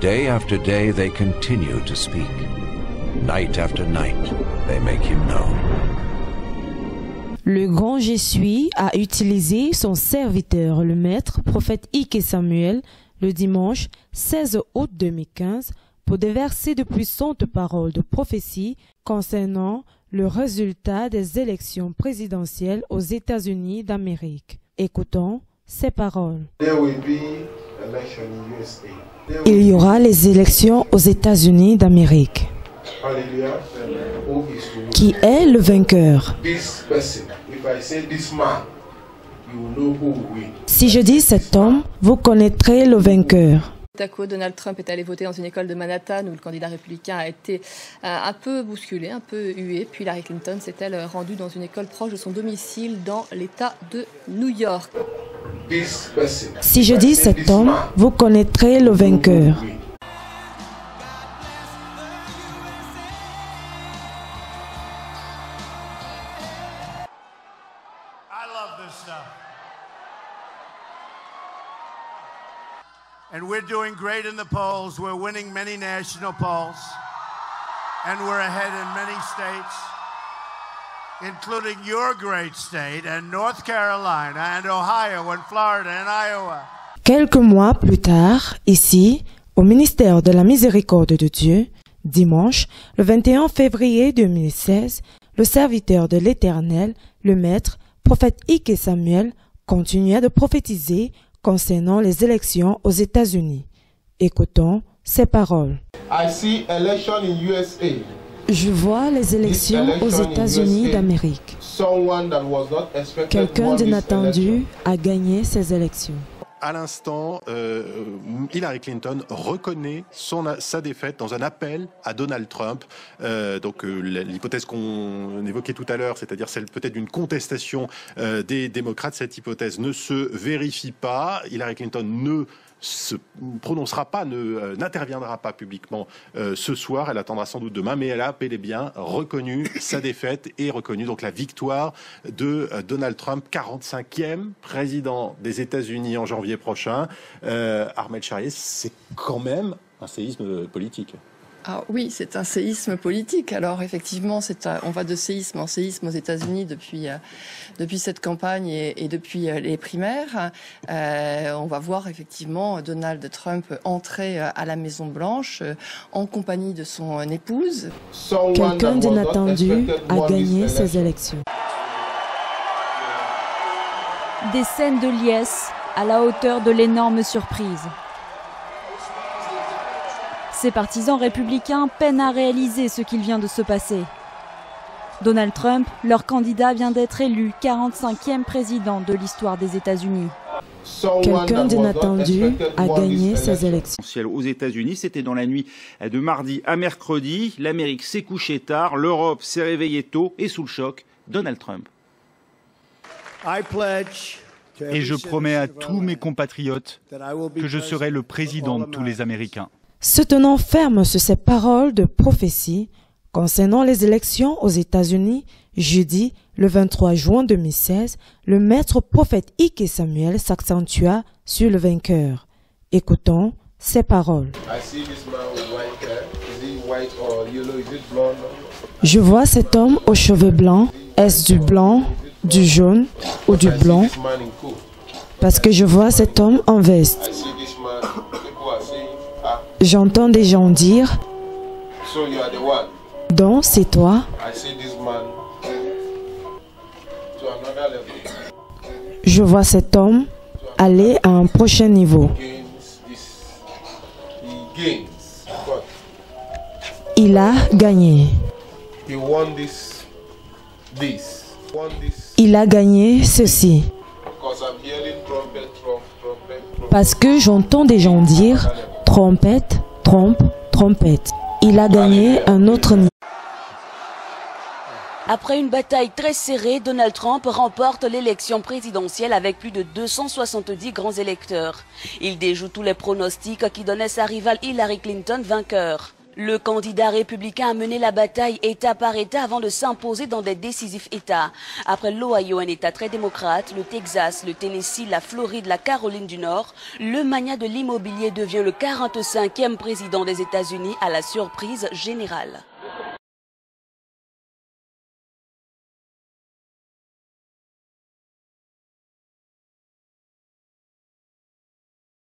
Day after day they continue to speak. Night after night they make him known. Le grand Je suis a utilisé son serviteur, le maître, prophète Ike Samuel, le dimanche 16 août 2015, pour déverser de puissantes paroles de prophétie concernant le résultat des élections présidentielles aux États-Unis d'Amérique. Écoutons ces paroles. Il y aura les élections aux États-Unis d'Amérique. Qui est le vainqueur? Si je dis cet homme, vous connaîtrez le vainqueur. Donald Trump est allé voter dans une école de Manhattan où le candidat républicain a été un peu bousculé, un peu hué. Puis Hillary Clinton s'est-elle rendue dans une école proche de son domicile dans l'État de New York. Si je dis cet homme, vous connaîtrez le vainqueur. And we're doing great in the polls. We're winning many national polls. And we're ahead in many states, including your great state, and North Carolina, and Ohio, and Florida, and Iowa. Quelques mois plus tard, ici, au ministère de la Miséricorde de Dieu, dimanche, le 21 février 2016, le serviteur de l'Éternel, le maître, prophète Ike Samuel, continuait de prophétiser concernant les élections aux États-Unis. Écoutons ces paroles. Je vois les élections aux États-Unis d'Amérique. Quelqu'un d'inattendu a gagné ces élections. À l'instant, Hillary Clinton reconnaît sa défaite dans un appel à Donald Trump. L'hypothèse qu'on évoquait tout à l'heure, c'est-à-dire celle peut-être d'une contestation des démocrates, cette hypothèse ne se vérifie pas. Hillary Clinton ne se prononcera pas, n'interviendra pas publiquement ce soir. Elle attendra sans doute demain, mais elle a bel et bien reconnu sa défaite et reconnu donc la victoire de Donald Trump, 45e président des États-Unis en janvier prochain. Ahmed Charrier, c'est quand même un séisme politique. Ah oui, c'est un séisme politique. Alors effectivement, on va de séisme en séisme aux États-Unis depuis cette campagne et depuis les primaires. On va voir effectivement Donald Trump entrer à la Maison Blanche en compagnie de son épouse. Quelqu'un d'inattendu a gagné ces élections. Des scènes de liesse à la hauteur de l'énorme surprise. Ces partisans républicains peinent à réaliser ce qu'il vient de se passer. Donald Trump, leur candidat, vient d'être élu 45e président de l'histoire des États-Unis. Quelqu'un d'inattendu a gagné ces élections. Aux États-Unis, c'était dans la nuit de mardi à mercredi. L'Amérique s'est couchée tard, l'Europe s'est réveillée tôt et sous le choc, Donald Trump. Et je promets à tous mes compatriotes que je serai le président de tous les Américains. Se tenant ferme sur ces paroles de prophétie concernant les élections aux États-Unis, jeudi, le 23 juin 2016, le maître prophète Ike Samuel s'accentua sur le vainqueur. Écoutons ces paroles. Je vois cet homme aux cheveux blancs. Est-ce du blanc, du jaune ou du blanc? Parce que je vois cet homme en veste. J'entends des gens dire, donc c'est toi. Je vois cet homme aller à un prochain niveau. Il a gagné. Il a gagné ceci. Parce que j'entends des gens dire, trompette, trompe, trompette. Il a gagné un autre niveau. Après une bataille très serrée, Donald Trump remporte l'élection présidentielle avec plus de 270 grands électeurs. Il déjoue tous les pronostics qui donnaient sa rivale Hillary Clinton vainqueur. Le candidat républicain a mené la bataille État par État avant de s'imposer dans des décisifs États. Après l'Ohio, un État très démocrate, le Texas, le Tennessee, la Floride, la Caroline du Nord, le magnat de l'immobilier devient le 45e président des États-Unis à la surprise générale.